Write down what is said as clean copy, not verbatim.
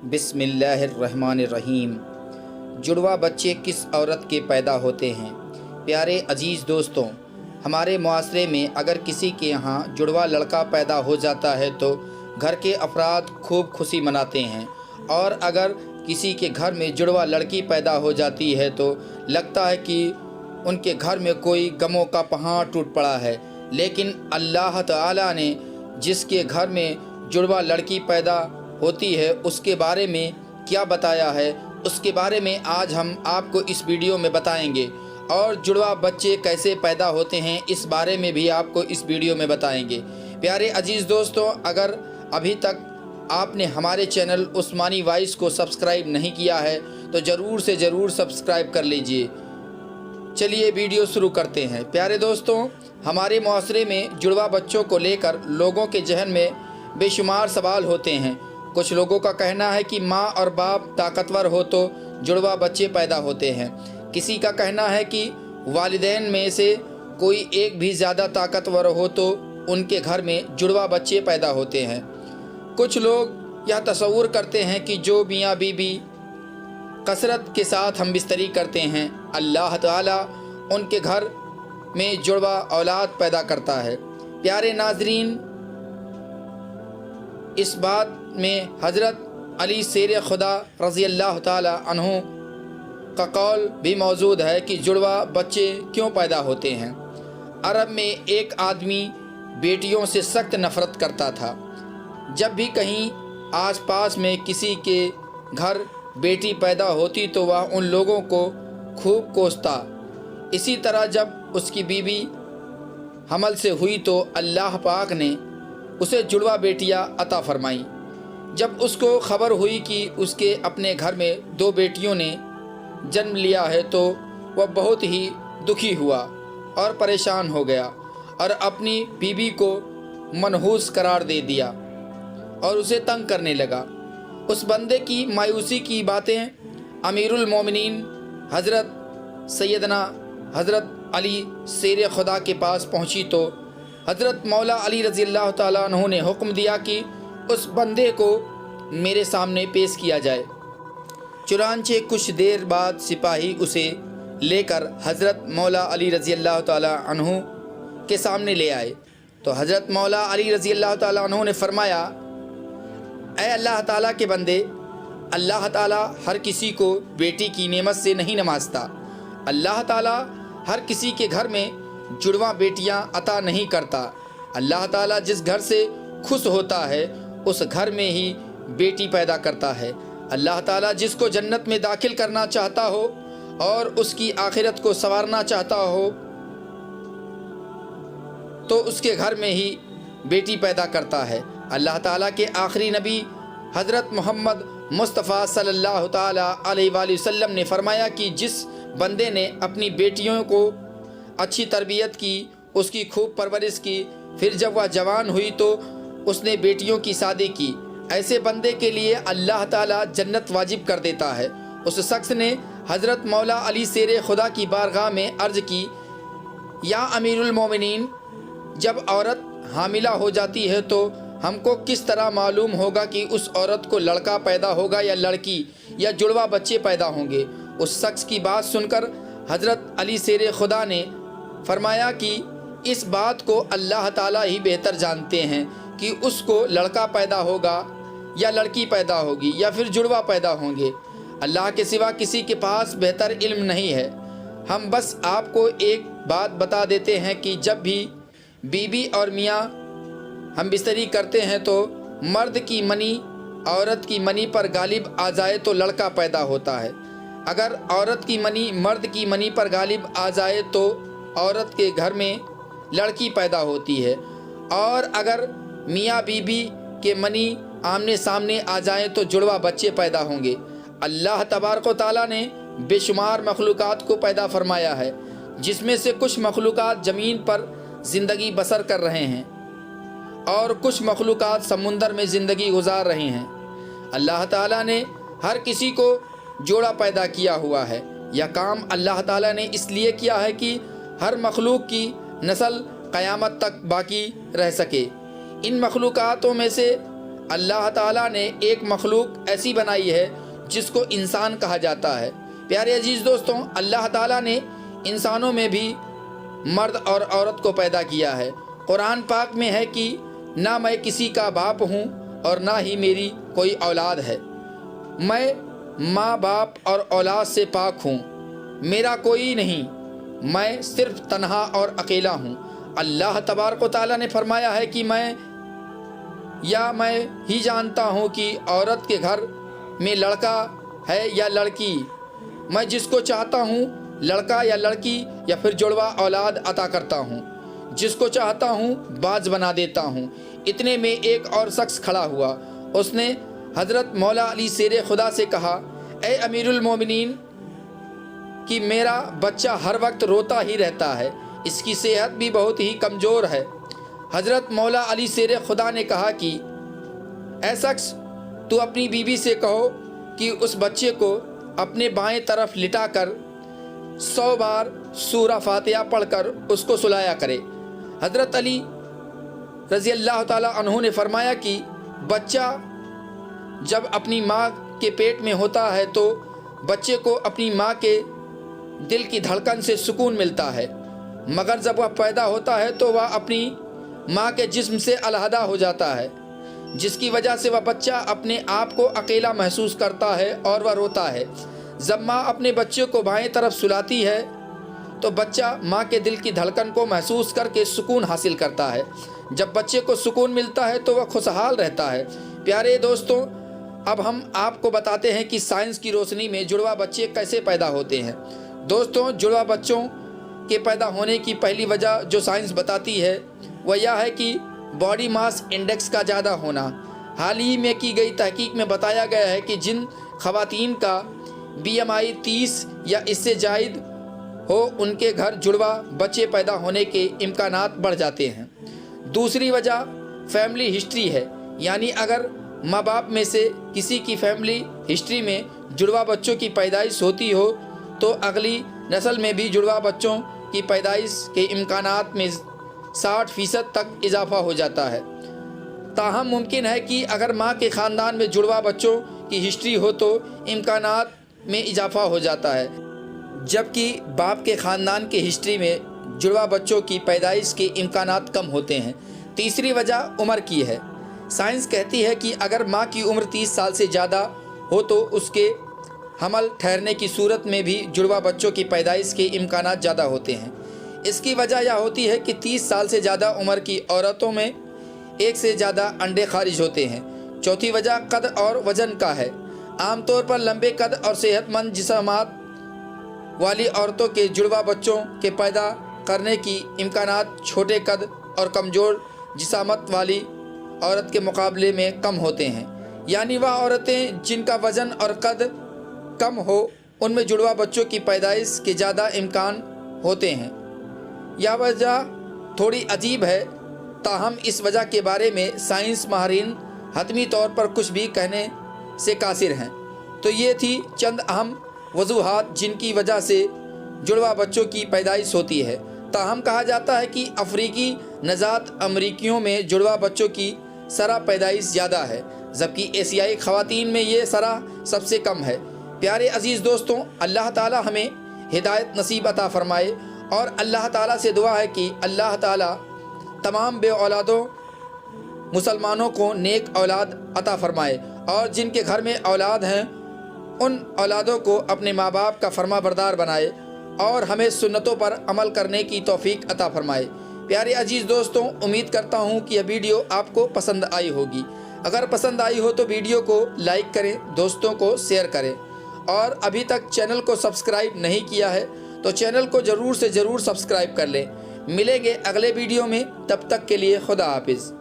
बिस्मिल्लाहिर्रहमानिर्रहीम। जुड़वा बच्चे किस औरत के पैदा होते हैं? प्यारे अजीज़ दोस्तों, हमारे मुआशरे में अगर किसी के यहाँ जुड़वा लड़का पैदा हो जाता है तो घर के अफराद खूब खुशी मनाते हैं, और अगर किसी के घर में जुड़वा लड़की पैदा हो जाती है तो लगता है कि उनके घर में कोई गमों का पहाड़ टूट पड़ा है। लेकिन अल्लाह ताला ने जिसके घर में जुड़वा लड़की पैदा होती है उसके बारे में क्या बताया है, उसके बारे में आज हम आपको इस वीडियो में बताएंगे। और जुड़वा बच्चे कैसे पैदा होते हैं इस बारे में भी आपको इस वीडियो में बताएंगे। प्यारे अजीज़ दोस्तों, अगर अभी तक आपने हमारे चैनल उस्मानी वॉइस को सब्सक्राइब नहीं किया है तो ज़रूर से ज़रूर सब्सक्राइब कर लीजिए। चलिए वीडियो शुरू करते हैं। प्यारे दोस्तों, हमारे मुआशरे में जुड़वा बच्चों को लेकर लोगों के जहन में बेशुमार सवाल होते हैं। कुछ लोगों का कहना है कि माँ और बाप ताकतवर हो तो जुड़वा बच्चे पैदा होते हैं। किसी का कहना है कि वालिदैन में से कोई एक भी ज़्यादा ताकतवर हो तो उनके घर में जुड़वा बच्चे पैदा होते हैं। कुछ लोग यह तसव्वुर करते हैं कि जो मियाँ बीबी कसरत के साथ हम बिस्तरी करते हैं, अल्लाह ताला उनके घर में जुड़वा औलाद पैदा करता है। प्यारे नाजरीन, इस बात में हज़रत अली शेर खुदा रज़ी अल्लाह ताला अन्हु का कौल भी मौजूद है कि जुड़वा बच्चे क्यों पैदा होते हैं। अरब में एक आदमी बेटियों से सख्त नफ़रत करता था। जब भी कहीं आसपास में किसी के घर बेटी पैदा होती तो वह उन लोगों को खूब कोसता। इसी तरह जब उसकी बीवी हमल से हुई तो अल्लाह पाक ने उसे जुड़वा बेटियां अता फरमाई। जब उसको खबर हुई कि उसके अपने घर में दो बेटियों ने जन्म लिया है तो वह बहुत ही दुखी हुआ और परेशान हो गया और अपनी बीवी को मनहूस करार दे दिया और उसे तंग करने लगा। उस बंदे की मायूसी की बातें अमीरुल मोमिनीन हज़रत सैयदना हज़रत अली शेर खुदा के पास पहुंची तो हज़रत मौला अली रज़ी अल्लाह ताला अन्हु ने हुक्म दिया कि उस बंदे को मेरे सामने पेश किया जाए। चुनांचे कुछ देर बाद सिपाही उसे लेकर हज़रत मौला अली रज़ी अल्लाह ताला अन्हु के सामने ले आए तो हज़रत मौला अली रज़ी अल्लाह ताला अन्हु ने फरमाया, ऐ अल्लाह ताला के बंदे, अल्लाह ताला हर किसी को बेटी की नेमत से नहीं नवाजता। अल्लाह ताला हर किसी के घर में जुड़वा बेटियां अता नहीं करता। अल्लाह ताला जिस घर से खुश होता है उस घर में ही बेटी पैदा करता है। अल्लाह ताला जिसको जन्नत में दाखिल करना चाहता हो और उसकी आखिरत को संवारना चाहता हो तो उसके घर में ही बेटी पैदा करता है। अल्लाह ताला के आखिरी नबी हज़रत मोहम्मद मुस्तफ़ा सल्लल्लाहु ताला अलैहि वसल्लम ने फरमाया कि जिस बंदे ने अपनी बेटियों को अच्छी तरबियत की, उसकी खूब परवरिश की, फिर जब वह जवान हुई तो उसने बेटियों की शादी की, ऐसे बंदे के लिए अल्लाह ताला जन्नत वाजिब कर देता है। उस शख्स ने हज़रत मौला अली शेर खुदा की बारगाह में अर्ज़ की, या अमीरुल मोमिनीन, जब औरत हामिला हो जाती है तो हमको किस तरह मालूम होगा कि उस औरत को लड़का पैदा होगा या लड़की, या जुड़वा बच्चे पैदा होंगे। उस शख्स की बात सुनकर हज़रत अली शेर खुदा ने फरमाया कि इस बात को अल्लाह ताला ही बेहतर जानते हैं कि उसको लड़का पैदा होगा या लड़की पैदा होगी या फिर जुड़वा पैदा होंगे। अल्लाह के सिवा किसी के पास बेहतर इल्म नहीं है। हम बस आपको एक बात बता देते हैं कि जब भी बीबी और मियाँ हम बिस्तरी करते हैं तो मर्द की मनी औरत की मनी पर गालिब आ जाए तो लड़का पैदा होता है। अगर औरत की मनी मर्द की मनी पर गालिब आ जाए तो औरत के घर में लड़की पैदा होती है, और अगर मियाँ बीबी के मनी आमने सामने आ जाएं तो जुड़वा बच्चे पैदा होंगे। अल्लाह तबारक व तआला ने बेशुमार मखलूक़ात को पैदा फरमाया है, जिसमें से कुछ मखलूक़ात ज़मीन पर ज़िंदगी बसर कर रहे हैं और कुछ मखलूक़ात समुंदर में ज़िंदगी गुजार रहे हैं। अल्लाह ताला ने हर किसी को जोड़ा पैदा किया हुआ है। यह काम अल्लाह ताला ने इसलिए किया है कि हर मखलूक की नस्ल क़यामत तक बाकी रह सके। इन मखलूक़ातों में से اللہ تعالیٰ نے ایک مخلوق ایسی بنائی ہے جس کو انسان کہا جاتا ہے۔ پیارے عزیز دوستوں، اللہ تعالیٰ نے انسانوں میں بھی مرد اور عورت کو پیدا کیا ہے۔ قرآن پاک میں ہے کہ نہ میں کسی کا باپ ہوں اور نہ ہی میری کوئی اولاد ہے، میں ماں باپ اور اولاد سے پاک ہوں، میرا کوئی نہیں، میں صرف تنہا اور اکیلا ہوں۔ اللہ تبارک و تعالیٰ نے فرمایا ہے کہ میں ہی جانتا ہوں کہ عورت کے گھر میں لڑکا ہے یا لڑکی، میں جس کو چاہتا ہوں لڑکا یا لڑکی یا پھر جڑوا اولاد عطا کرتا ہوں، جس کو چاہتا ہوں باز بنا دیتا ہوں۔ اتنے میں ایک اور شخص کھڑا ہوا، اس نے حضرت مولا علی شیر خدا سے کہا، اے امیر المومنین، کہ میرا بچہ ہر وقت روتا ہی رہتا ہے، اس کی صحت بھی بہت ہی کمزور ہے۔ حضرت مولا علی شیر خدا نے کہا کہ اے شخص، تو اپنی بیوی سے کہو کہ اس بچے کو اپنے بائیں طرف لٹا کر 100 بار سورہ فاتحہ پڑھ کر اس کو سلایا کرے۔ حضرت علی رضی اللہ تعالیٰ عنہ نے فرمایا کہ بچہ جب اپنی ماں کے پیٹ میں ہوتا ہے تو بچے کو اپنی ماں کے دل کی دھڑکن سے سکون ملتا ہے، مگر جب وہ پیدا ہوتا ہے تو وہ اپنی ماں کے جسم سے علیحدہ ہو جاتا ہے، جس کی وجہ سے وہ بچہ اپنے آپ کو اکیلا محسوس کرتا ہے اور وہ روتا ہے۔ جب ماں اپنے بچے کو بائیں طرف سلاتی ہے تو بچہ ماں کے دل کی دھڑکن کو محسوس کر کے سکون حاصل کرتا ہے۔ جب بچے کو سکون ملتا ہے تو وہ خوشحال رہتا ہے۔ پیارے دوستوں، اب ہم آپ کو بتاتے ہیں کہ سائنس کی روشنی میں جڑوا بچے کیسے پیدا ہوتے ہیں۔ دوستوں، جڑوا بچوں کے پیدا ہونے کی پہلی وجہ جو سائنس بتاتی ہے وہ یہ ہے کہ باڈی ماس انڈیکس کا زیادہ ہونا۔ حال ہی میں کی گئی تحقیق میں بتایا گیا ہے کہ جن خواتین کا BMI 30 یا اس سے زائد ہو، ان کے گھر جڑوا بچے پیدا ہونے کے امکانات بڑھ جاتے ہیں۔ دوسری وجہ فیملی ہسٹری ہے، یعنی اگر ماں باپ میں سے کسی کی فیملی ہسٹری میں جڑوا بچوں کی پیدائش ہوتی ہو تو اگلی نسل میں بھی جڑوا بچوں کی پیدائش کے امکانات میں 60% تک اضافہ ہو جاتا ہے۔ تاہم ممکن ہے کہ اگر ماں کے خاندان میں جڑوا بچوں کی ہسٹری ہو تو امکانات میں اضافہ ہو جاتا ہے، جبکہ باپ کے خاندان کے ہسٹری میں جڑوا بچوں کی پیدائش کے امکانات کم ہوتے ہیں۔ تیسری وجہ عمر کی ہے۔ سائنس کہتی ہے کہ اگر ماں کی عمر 30 سال سے زیادہ ہو تو اس کے حمل ٹھہرنے کی صورت میں بھی جڑوا بچوں کی پیدائش کے امکانات زیادہ ہوتے ہیں۔ اس کی وجہ یہ ہوتی ہے کہ 30 سال سے زیادہ عمر کی عورتوں میں ایک سے زیادہ انڈے خارج ہوتے ہیں۔ چوتھی وجہ قد اور وزن کا ہے۔ عام طور پر لمبے قد اور صحت مند جسمات والی عورتوں کے جڑوا بچوں کے پیدا کرنے کی امکانات چھوٹے قد اور کمزور جسامت والی عورت کے مقابلے میں کم ہوتے ہیں، یعنی وہ عورتیں جن کا وزن اور قد کم ہو ان میں جڑوا بچوں کی پیدائش کے زیادہ امکان ہوتے ہیں۔ یہ وجہ تھوڑی عجیب ہے، تاہم اس وجہ کے بارے میں سائنس ماہرین حتمی طور پر کچھ بھی کہنے سے قاصر ہیں۔ تو یہ تھی چند اہم وجوہات جن کی وجہ سے جڑوا بچوں کی پیدائش ہوتی ہے۔ تاہم کہا جاتا ہے کہ افریقی نژاد امریکیوں میں جڑوا بچوں کی شرح پیدائش زیادہ ہے، جبکہ ایشیائی خواتین میں یہ شرح سب سے کم ہے۔ پیارے عزیز دوستوں، اللہ تعالی ہمیں ہدایت نصیب عطا فرمائے، اور اللہ تعالیٰ سے دعا ہے کہ اللہ تعالیٰ تمام بے اولادوں مسلمانوں کو نیک اولاد عطا فرمائے، اور جن کے گھر میں اولاد ہیں ان اولادوں کو اپنے ماں باپ کا فرما بردار بنائے، اور ہمیں سنتوں پر عمل کرنے کی توفیق عطا فرمائے۔ پیارے عزیز دوستوں، امید کرتا ہوں کہ یہ ویڈیو آپ کو پسند آئی ہوگی۔ اگر پسند آئی ہو تو ویڈیو کو لائک کریں، دوستوں کو شیئر کریں، اور ابھی تک چینل کو سبسکرائب نہیں کیا ہے تو چینل کو ضرور سے ضرور سبسکرائب کر لیں۔ ملیں گے اگلے ویڈیو میں، تب تک کے لیے خدا حافظ۔